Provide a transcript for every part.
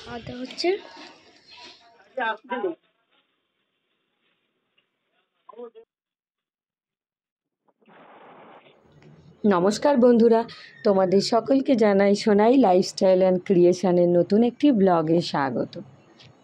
খাওয়া দাওয়া হচ্ছে। নমস্কার বন্ধুরা, তোমাদের সকলকে জানাই সোনাই লাইফস্টাইল অ্যান্ড ক্রিয়েশনের নতুন একটি ব্লগে স্বাগত।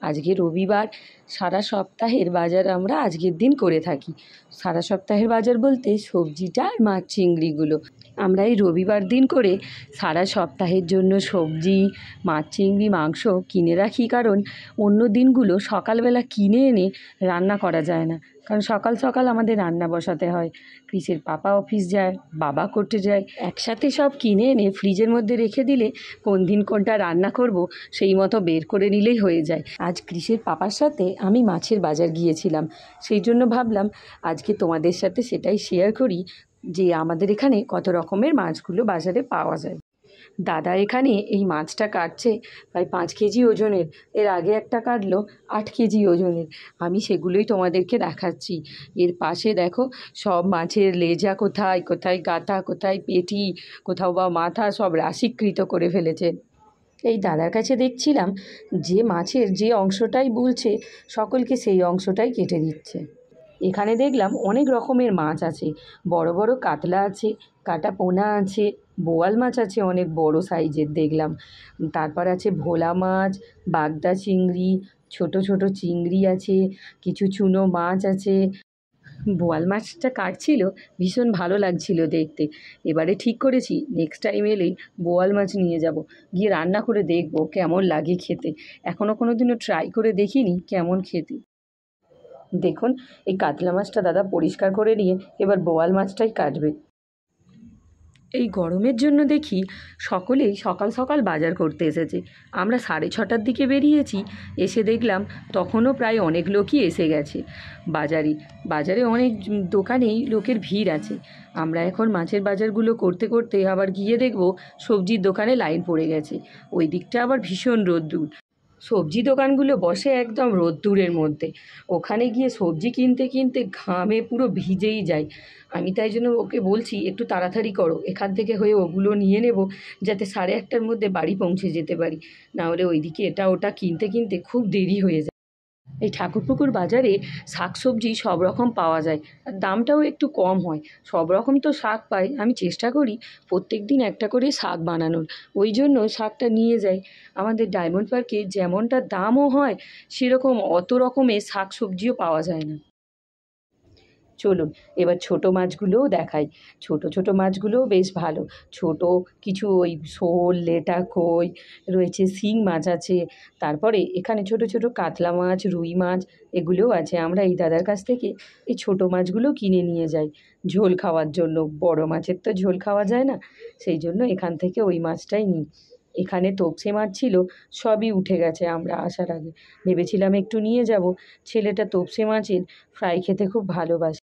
আজকে রবিবার, সারা সপ্তাহের বাজার আমরা আজকের দিন করে থাকি। সারা সপ্তাহের বাজার বলতে সবজিটা আর মাছ চিংড়িগুলো আমরা এই রবিবার দিন করে সারা সপ্তাহের জন্য সবজি, মাছ চিংড়ি, মাংস কিনে রাখি। কারণ অন্য দিনগুলো সকালবেলা কিনে এনে রান্না করা যায় না, কারণ সকাল সকাল আমাদের রান্না বসাতে হয়। ক্রিসের পাপা অফিস যায়, বাবা করতে যায়, একসাথে সব কিনে এনে ফ্রিজের মধ্যে রেখে দিলে কোন দিন কোনটা রান্না করব সেই মতো বের করে নিলেই হয়ে যায়। আজ ক্রিসের পাপার সাথে আমি মাছের বাজার গিয়েছিলাম, সেই জন্য ভাবলাম আজকে তোমাদের সাথে সেটাই শেয়ার করি যে আমাদের এখানে কত রকমের মাছগুলো বাজারে পাওয়া যায়। দাদা এখানে এই মাছটা কাটছে প্রায় 5 কেজি ওজনের, এর আগে একটা কাটলো 8 কেজি ওজনের। আমি সেগুলোই তোমাদেরকে দেখাচ্ছি। এর পাশে দেখো সব মাছের লেজা কোথায় কোথায় গাঁথা, কোথায় পেটি, কোথাও বা মাথা, সব রাশিকৃত করে ফেলেছে। এই দাদার কাছে দেখছিলাম যে মাছের যে অংশটাই বলছে সকলকে সেই অংশটাই কেটে দিচ্ছে। এখানে দেখলাম অনেক রকমের মাছ আছে, বড় বড় কাতলা আছে, কাটা পোনা আছে, বোয়াল মাছ আছে অনেক বড় সাইজের দেখলাম। তারপর আছে ভোলা মাছ, বাগদা চিংড়ি, ছোট ছোট চিংড়ি আছে, কিছু চুনো মাছ আছে। বোয়াল মাছটা কাটছিল, ভীষণ ভালো লাগছিল দেখতে। এবারে ঠিক করেছি নেক্সট টাইম এলেই বোয়াল মাছ নিয়ে যাব, গিয়ে রান্না করে দেখব কেমন লাগে খেতে। এখনও কোনো দিনও ট্রাই করে দেখিনি কেমন খেতে। দেখুন এই কাতলা মাছটা দাদা পরিষ্কার করে নিয়ে এবার বোয়াল মাছটাই কাটবে। এই গরমের জন্য দেখি সকলেই সকাল সকাল বাজার করতে এসেছে। আমরা 6:30টার দিকে বেরিয়েছি, এসে দেখলাম তখনও প্রায় অনেক লোকই এসে গেছে বাজারে অনেক দোকানেই লোকের ভিড় আছে। আমরা এখন মাছের বাজারগুলো করতে করতে আবার গিয়ে দেখব সবজির দোকানে লাইন পড়ে গেছে। ওই দিকটা আবার ভীষণ রোদ্দুর, সবজি দোকানগুলো বসে একদম রোদ্দুরের মধ্যে। ওখানে গিয়ে সবজি কিনতে কিনতে ঘামে পুরো ভিজেই যায়। আমি তাই জন্য ওকে বলছি একটু তাড়াতাড়ি করো, এখান থেকে হয়ে ওগুলো নিয়ে নেব যাতে 1:30টার মধ্যে বাড়ি পৌঁছে যেতে পারি, নাহলে ওইদিকে এটা ওটা কিনতে কিনতে খুব দেরি হয়ে যায়। এই ঠাকুরপুকুর বাজারে শাকসবজি সব রকম পাওয়া যায়, আর দামটাও একটু কম হয়। সব রকম তো শাক পাই, আমি চেষ্টা করি প্রত্যেক দিন একটা করে শাক বানানোর, ওই জন্য শাকটা নিয়ে যাই। আমাদের ডায়মন্ড পার্কে যেমনটা দামও হয় সেরকম অত রকমের শাক সবজিও পাওয়া যায় না। চলুন এবার ছোট মাছগুলোও দেখাই। ছোট ছোট মাছগুলোও বেশ ভালো। ছোট কিছু ওই শোল, লেটা কই রয়েছে, শিং মাছ আছে। তারপরে এখানে ছোট ছোট কাতলা মাছ, রুই মাছ এগুলোও আছে। আমরা এই দাদার কাছ থেকে এই ছোট মাছগুলো কিনে নিয়ে যাই ঝোল খাওয়ার জন্য। বড় মাছের তো ঝোল খাওয়া যায় না, সেই জন্য এখান থেকে ওই মাছটাই নিই। এখানে তোপসে মাছ ছিল, সবই উঠে গেছে আমরা আসার আগে। ভেবেছিলাম একটু নিয়ে যাব, ছেলেটা তোপসে মাছের ফ্রাই খেতে খুব ভালোবাসে।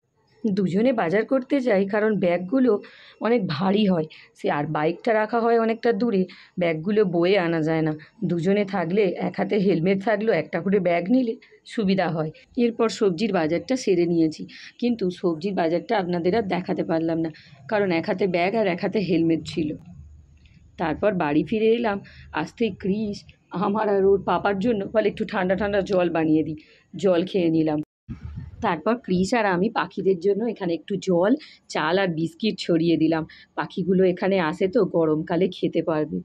দুজনে বাজার করতে যাই কারণ ব্যাগগুলো অনেক ভারী হয়, সে আর বাইকটা রাখা হয় অনেকটা দূরে, ব্যাগগুলো বয়ে আনা যায় না। দুজনে থাকলে এক হাতে হেলমেট থাকলেও একটা করে ব্যাগ নিলে সুবিধা হয়। এরপর সবজির বাজারটা সেরে নিয়েছি, কিন্তু সবজির বাজারটা আপনাদের আর দেখাতে পারলাম না, কারণ এক হাতে ব্যাগ আর এক হাতে হেলমেট ছিল। তারপর বাড়ি ফিরে এলাম, আসতেই ক্রিস আমার আর ওর পাপার জন্য বলে একটু ঠান্ডা ঠান্ডা জল বানিয়ে দিই। জল খেয়ে নিলাম। তারপর ক্রিস আর আমি পাখিদের জন্য এখানে একটু জল, চাল আর বিস্কিট ছড়িয়ে দিলাম। পাখিগুলো এখানে আসে তো গরমকালে খেতে পারবে।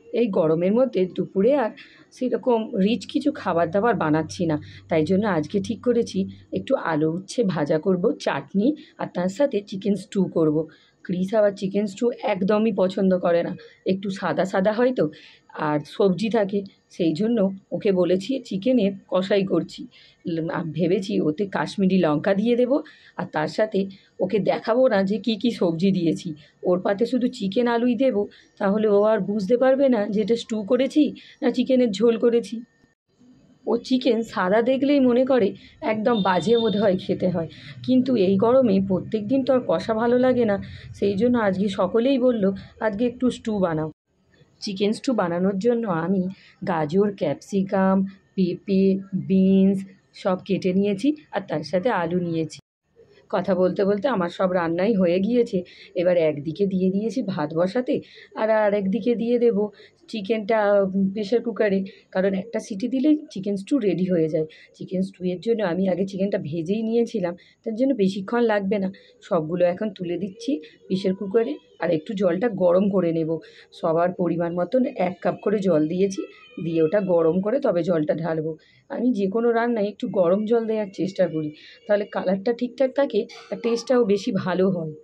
এই গরমের মধ্যে দুপুরে আর সেরকম রিচ কিছু খাবার দাবার বানাচ্ছি না, তাই জন্য আজকে ঠিক করেছি একটু আলু উচ্ছে ভাজা করব, চাটনি, আর তার সাথে চিকেন স্টু করব। ক্রিস আবার চিকেন স্টু একদমই পছন্দ করে না, একটু সাদা সাদা হয় তো, আর সবজি থাকে, সেই জন্য ওকে বলেছি চিকেনের কষাই করছি। ভেবেছি ওতে কাশ্মীরি লঙ্কা দিয়ে দেব, আর তার সাথে ওকে দেখাবো না যে কি কি সবজি দিয়েছি, ওর পাতে শুধু চিকেন আলুই দেবো, তাহলে ও আর বুঝতে পারবে না যে এটা স্টু করেছি না চিকেনের ঝোল করেছি। ও চিকেন সাদা দেখলেই মনে করে একদম বাজে বোধ হয় খেতে হয়, কিন্তু এই গরমে প্রত্যেক দিন তো আর কষা ভালো লাগে না, সেই জন্য আজকে সকলেই বলল আজকে একটু স্টু বানাও। চিকেন স্টু বানানোর জন্য আমি গাজর, ক্যাপসিকাম, পেঁপে, বিনস সব কেটে নিয়েছি, আর তার সাথে আলু নিয়েছি। কথা বলতে বলতে আমার সব রান্নাই হয়ে গিয়েছে। এবার একদিকে দিয়ে দিয়েছি ভাত বসাতে, আর আরেকদিকে দিয়ে দেবো চিকেনটা প্রেশার কুকারে। কারণ একটা সিটি দিলেই চিকেন স্টু রেডি হয়ে যায়। চিকেন স্টুয়ের জন্য আমি আগে চিকেনটা ভেজেই নিয়েছিলাম, তার জন্য বেশিক্ষণ লাগবে না। সবগুলো এখন তুলে দিচ্ছি প্রেশার কুকারে, আর একটু জলটা গরম করে নেব। সবার পরিমাণ মতন 1 কাপ করে জল দিয়েছি, দিয়ে ওটা গরম করে তবে জলটা ঢালবো। আমি যে কোনো রান্নায় একটু গরম জল দেওয়ার চেষ্টা করি, তাহলে কালারটা ঠিকঠাক থাকে আর টেস্টটাও বেশি ভালো হয়।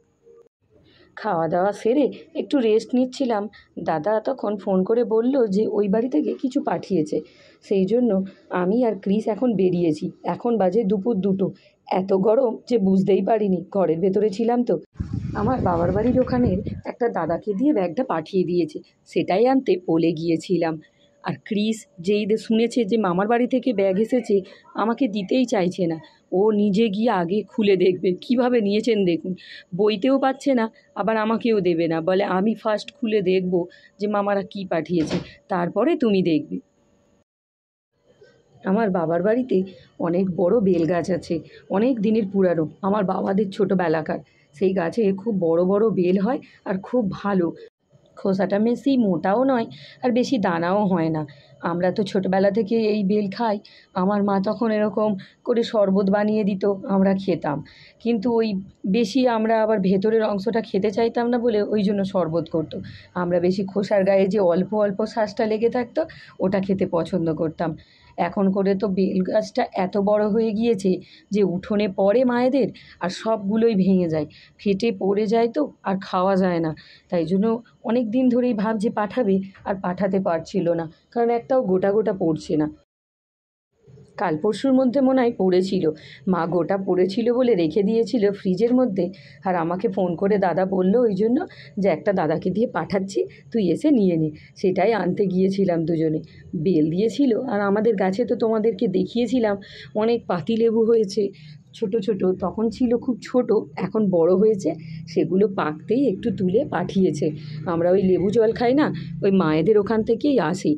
খাওয়া দাওয়া সেরে একটু রেস্ট নিচ্ছিলাম। দাদা তখন ফোন করে বলল যে ওই বাড়ি থেকে কিছু পাঠিয়েছে। সেই জন্য আমি আর ক্রিস এখন বেরিয়েছি। এখন বাজে দুপুর 2টো। এত গরম যে বুঝতেই পারিনি, ঘরের ভেতরে ছিলাম তো। আমার বাবার বাড়ির ওখানের একটা দাদাকে দিয়ে ব্যাগটা পাঠিয়ে দিয়েছে, সেটাই আনতে বলে গিয়েছিলাম। আর ক্রিস যেই শুনেছে যে মামার বাড়ি থেকে ব্যাগ এসেছে, আমাকে দিতেই চাইছে না। ও নিজে গিয়ে আগে খুলে দেখবে কিভাবে নিয়েছেন দেখুন। বইতেও পাচ্ছে না, আবার আমাকেও দেবে না, বলে আমি ফার্স্ট খুলে দেখব যে মামারা কি পাঠিয়েছে, তারপরে তুমি দেখবে। আমার বাবার বাড়িতে অনেক বড় বেল গাছ আছে, অনেক দিনের পুরানো, আমার বাবাদের ছোটোবেলাকার। সেই গাছে খুব বড় বড় বেল হয় আর খুব ভালো। খোসাটা বেশি মোটাও নয় আর বেশি দানাও হয় না। আমরা তো ছোটোবেলা থেকে এই বেল খাই। আমার মা তখন এরকম করে শরবত বানিয়ে দিত, আমরা খেতাম। কিন্তু ওই বেশি আমরা আবার ভেতরের অংশটা খেতে চাইতাম না বলে ওই জন্য শরবত করতো। আমরা বেশি খোসার গায়ে যে অল্প অল্প শাঁসটা লেগে থাকতো ওটা খেতে পছন্দ করতাম। এখন করে তো বেল গাছটা এত বড় হয়ে গিয়েছে যে উঠোনে পড়ে মায়েদের, আর সবগুলোই ভেঙে যায়, ফেটে পড়ে যায় তো আর খাওয়া যায় না। তাই জন্য অনেক দিন ধরেই ভাবছে পাঠাবে, আর পাঠাতে পারছিল না, কারণ একটাও গোটা গোটা পড়ছে না। কাল পরশুর মধ্যে মনে হয় পড়েছিল। মা গোটা পড়েছিল বলে রেখে দিয়েছিল ফ্রিজের মধ্যে। আর আমাকে ফোন করে দাদা বলল ওই জন্য যে একটা দাদাকে দিয়ে পাঠাচ্ছি, তুই এসে নিয়ে নে। সেটাই আনতে গিয়েছিলাম দুজনে। বেল দিয়েছিল, আর আমাদের গাছে তো তোমাদেরকে দেখিয়েছিলাম অনেক পাতিলেবু হয়েছে ছোট ছোট, তখন ছিল খুব ছোট, এখন বড় হয়েছে। সেগুলো পাকতেই একটু তুলে পাঠিয়েছে। আমরা ওই লেবু জল খাই না, ওই মায়েদের ওখান থেকেই আসি।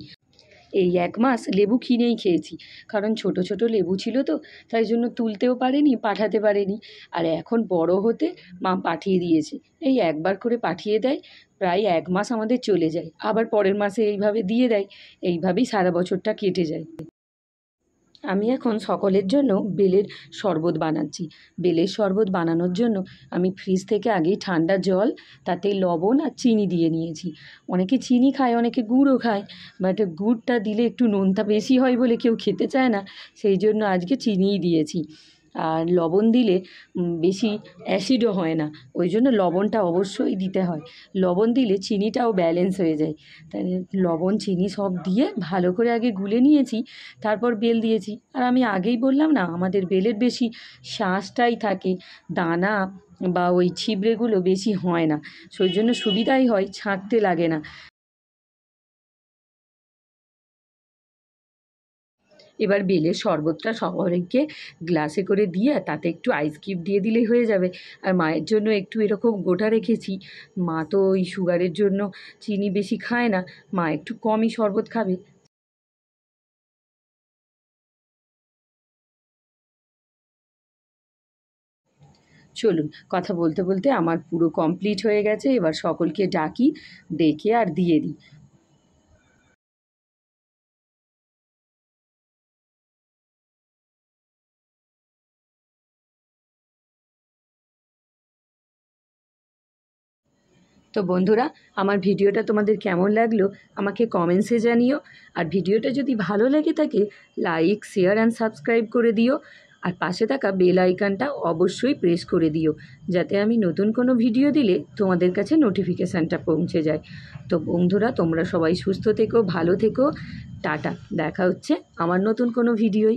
এই 1 মাস লেবু কিনেই খেয়েছি, কারণ ছোট ছোট লেবু ছিল তো, তাই জন্য তুলতেও পারেনি, পাঠাতে পারেনি। আর এখন বড় হতে মা পাঠিয়ে দিয়েছে। এই একবার করে পাঠিয়ে দেয়, প্রায় 1 মাস আমাদের চলে যায়, আবার পরের মাসে এইভাবে দিয়ে দেয়। এইভাবেই সারা বছরটা কেটে যায়। আমি এখন সকলের জন্য বেলের শরবত বানাচ্ছি। বেলের শরবত বানানোর জন্য আমি ফ্রিজ থেকে আগেই ঠান্ডা জল, তাতে লবণ আর চিনি দিয়ে নিয়েছি। অনেকে চিনি খায়, অনেকে গুড়ও খায়, বাট গুড়টা দিলে একটু নোনতা বেশি হয় বলে কেউ খেতে চায় না, সেই জন্য আজকে চিনিই দিয়েছি। আর লবণ দিলে বেশি অ্যাসিডও হয় না, ওই জন্য লবণটা অবশ্যই দিতে হয়। লবণ দিলে চিনিটাও ব্যালেন্স হয়ে যায়। তাই লবণ চিনি সব দিয়ে ভালো করে আগে গুলে নিয়েছি, তারপর বেল দিয়েছি। আর আমি আগেই বললাম না, আমাদের বেলের বেশি শাঁসটাই থাকে, দানা বা ওই ছিবড়েগুলো বেশি হয় না, সেই জন্য সুবিধাই হয়, ছাঁকতে লাগে না। এবার বেলের শরবতটা সবাইকে গ্লাসে করে দিয়ে তাতে একটু আইস কিউব দিয়ে দিলেই হয়ে যাবে। আর মায়ের জন্য একটু এরকম গোটা রেখেছি। মা তো ওই সুগারের জন্য চিনি বেশি খায় না, মা একটু কমই শরবত খাবে। চলুন, কথা বলতে বলতে আমার পুরো কমপ্লিট হয়ে গেছে। এবার সকলকে ডাকি, ডেকে আর দিয়ে দিই। তো বন্ধুরা, আমার ভিডিওটা তোমাদের কেমন লাগলো আমাকে কমেন্টসে জানিও। আর ভিডিওটা যদি ভালো লেগে থাকে লাইক, শেয়ার অ্যান্ড সাবস্ক্রাইব করে দিও। আর পাশে থাকা বেল আইকনটা অবশ্যই প্রেস করে দিও, যাতে আমি নতুন কোনো ভিডিও দিলে তোমাদের কাছে নোটিফিকেশানটা পৌঁছে যায়। তো বন্ধুরা, তোমরা সবাই সুস্থ থেকো, ভালো থেকো। টাটা, দেখা হচ্ছে আমার নতুন কোনো ভিডিওয়।